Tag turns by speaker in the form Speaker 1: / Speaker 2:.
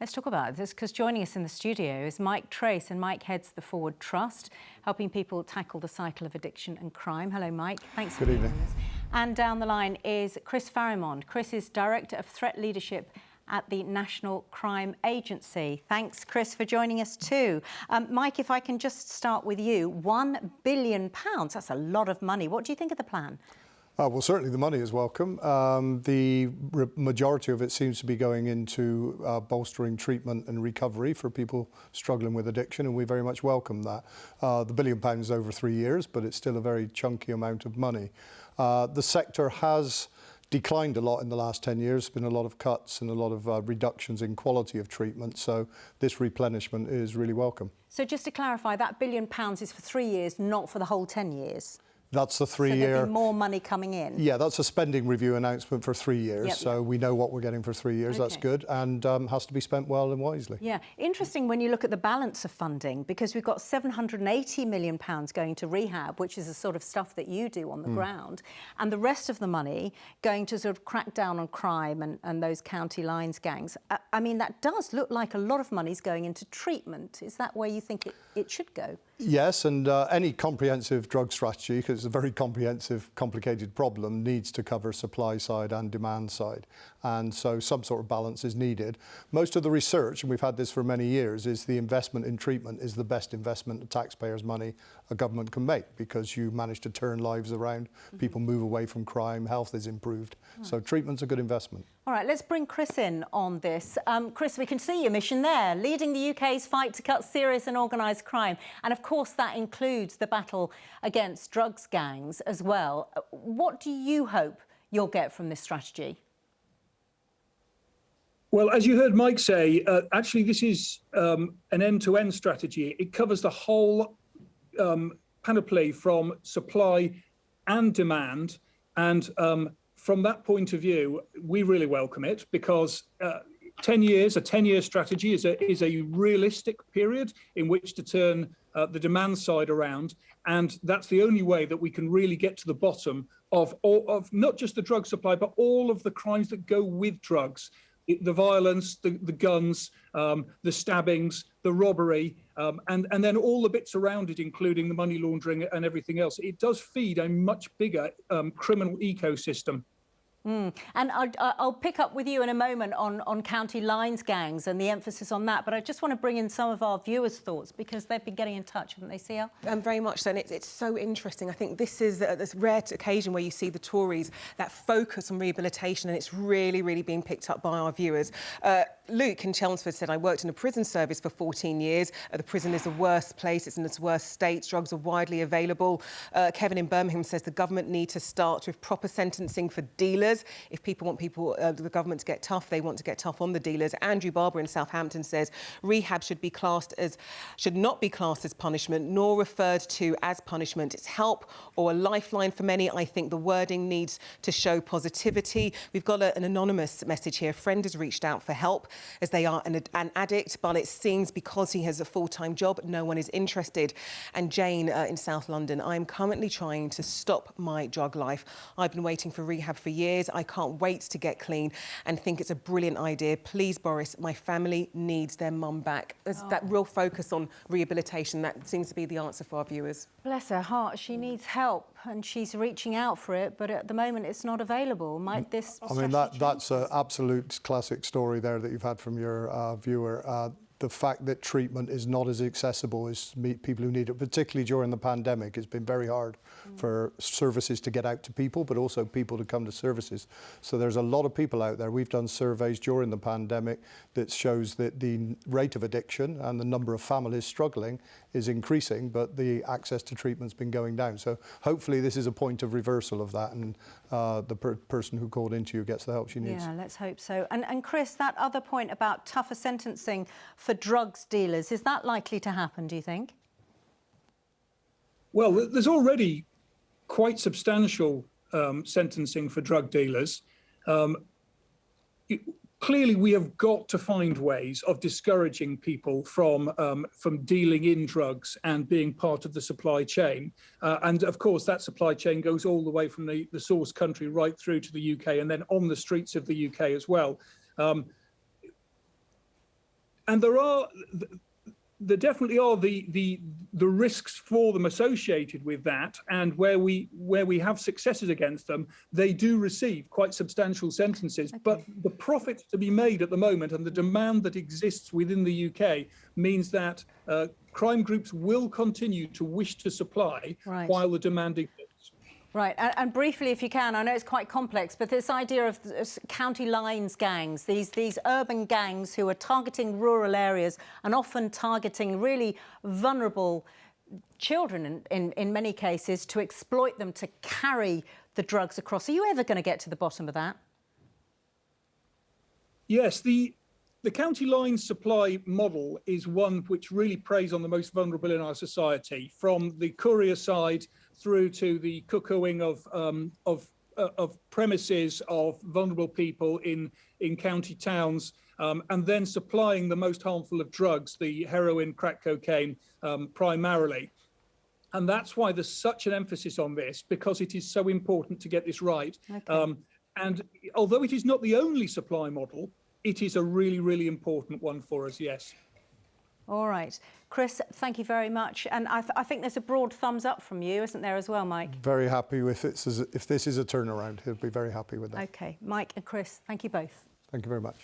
Speaker 1: Let's talk about this because joining us in the studio is Mike Trace, and Mike heads the Forward Trust, helping people tackle the cycle of addiction and crime. Hello, Mike. Thanks for being with us. And down the line is Chris Farrimond. Chris is Director of Threat Leadership at the National Crime Agency. Thanks, Chris, for joining us too. Mike, if I can just start with you, £1 billion, that's a lot of money. What do you think of the plan?
Speaker 2: Well, certainly the money is welcome. The majority of it seems to be going into bolstering treatment and recovery for people struggling with addiction, and we very much welcome that. The £1 billion is over 3 years, but it's still a very chunky amount of money. The sector has declined a lot in the last 10 years. There's been a lot of cuts and a lot of reductions in quality of treatment, so this replenishment is really welcome. So
Speaker 1: just to clarify, that £1 billion is for 3 years, not for the whole 10 years?
Speaker 2: That's the 3 year.
Speaker 1: So there'll be more money coming in?
Speaker 2: Yeah, that's a spending review announcement for 3 years. So we know what we're getting for 3 years. Okay. That's good, and has to be spent well and wisely.
Speaker 1: Yeah, interesting when you look at the balance of funding, because we've got £780 million going to rehab, which is the sort of stuff that you do on the ground, and the rest of the money going to sort of crack down on crime and those county lines gangs. I mean, that does look like a lot of money's going into treatment. Is that where you think it should go?
Speaker 2: Yes, and any comprehensive drug strategy, because it's a very comprehensive, complicated problem, needs to cover supply side and demand side. And so some sort of balance is needed. Most of the research, and we've had this for many years, is the investment in treatment is the best investment of taxpayers' money a government can make, because you manage to turn lives around, people move away from crime, health is improved. So treatment's a good investment.
Speaker 1: All right, let's bring Chris in on this. Chris, we can see your mission there, leading the UK's fight to cut serious and organised crime. And of course, that includes the battle against drugs gangs as well. What do you hope you'll get from this strategy?
Speaker 3: Well, as you heard Mike say, actually, this is an end-to-end strategy. It covers the whole panoply from supply and demand. And from that point of view, we really welcome it, because 10 years, a 10-year strategy is a realistic period in which to turn the demand side around. And that's the only way that we can really get to the bottom of not just the drug supply, but all of the crimes that go with drugs. The violence, the guns, the stabbings, the robbery, and then all the bits around it, including the money laundering and everything else. It does feed a much bigger criminal ecosystem.
Speaker 1: And I'll pick up with you in a moment on county lines gangs and the emphasis on that, but I just want to bring in some of our viewers' thoughts, because they've been getting in touch, haven't they, Sia?
Speaker 4: Very much so, and it's so interesting. I think this is this rare occasion where you see the Tories that focus on rehabilitation, and it's really, really being picked up by our viewers. Luke in Chelmsford said, I worked in a prison service for 14 years. The prison is the worst place. It's in its worst state. Drugs are widely available. Kevin in Birmingham says the government need to start with proper sentencing for dealers. If people want the government to get tough, they want to get tough on the dealers. Andrew Barber in Southampton says rehab should not be classed as punishment, nor referred to as punishment. It's help or a lifeline for many. I think the wording needs to show positivity. We've got an anonymous message here. A friend has reached out for help as they are an addict, but it seems because he has a full-time job, no one is interested. And Jane in South London, I'm currently trying to stop my drug life. I've been waiting for rehab for years. I can't wait to get clean and think it's a brilliant idea. Please, Boris, my family needs their mum back. There's that real focus on rehabilitation. That seems to be the answer for our viewers.
Speaker 1: Bless her heart. She needs help and she's reaching out for it, but at the moment it's not available. Might this...
Speaker 2: I mean, that's an absolute classic story there that you've had from your viewer. The fact that treatment is not as accessible as people who need it, particularly during the pandemic. It's been very hard for services to get out to people, but also people to come to services. So there's a lot of people out there. We've done surveys during the pandemic that shows that the rate of addiction and the number of families struggling is increasing, but the access to treatment's been going down. So hopefully this is a point of reversal of that, and the person who called into you gets the help she needs.
Speaker 1: Yeah, let's hope so. And Chris, that other point about tougher sentencing for drugs dealers, is that likely to happen, do you think?
Speaker 3: Well, there's already quite substantial sentencing for drug dealers. Clearly, we have got to find ways of discouraging people from dealing in drugs and being part of the supply chain. And of course, that supply chain goes all the way from the source country right through to the UK and then on the streets of the UK as well. And there definitely are the risks for them associated with that, and where we have successes against them, they do receive quite substantial sentences. Okay. But the profits to be made at the moment and the demand that exists within the UK means that crime groups will continue to wish to supply while the demand exists.
Speaker 1: Right, and briefly, if you can, I know it's quite complex, but this idea of county lines gangs, these urban gangs who are targeting rural areas and often targeting really vulnerable children in many cases to exploit them to carry the drugs across. Are you ever going to get to the bottom of that?
Speaker 3: Yes, the county line supply model is one which really preys on the most vulnerable in our society, from the courier side through to the cuckooing of premises of vulnerable people in county towns, and then supplying the most harmful of drugs, the heroin, crack cocaine, primarily. And that's why there's such an emphasis on this, because it is so important to get this right. Okay. And although it is not the only supply model, it is a really, really important one for us, yes.
Speaker 1: All right. Chris, thank you very much. And I think there's a broad thumbs up from you, isn't there, as well, Mike?
Speaker 2: Very happy with it. If this is a turnaround, he'll be very happy with that.
Speaker 1: OK. Mike and Chris, thank you both.
Speaker 2: Thank you very much.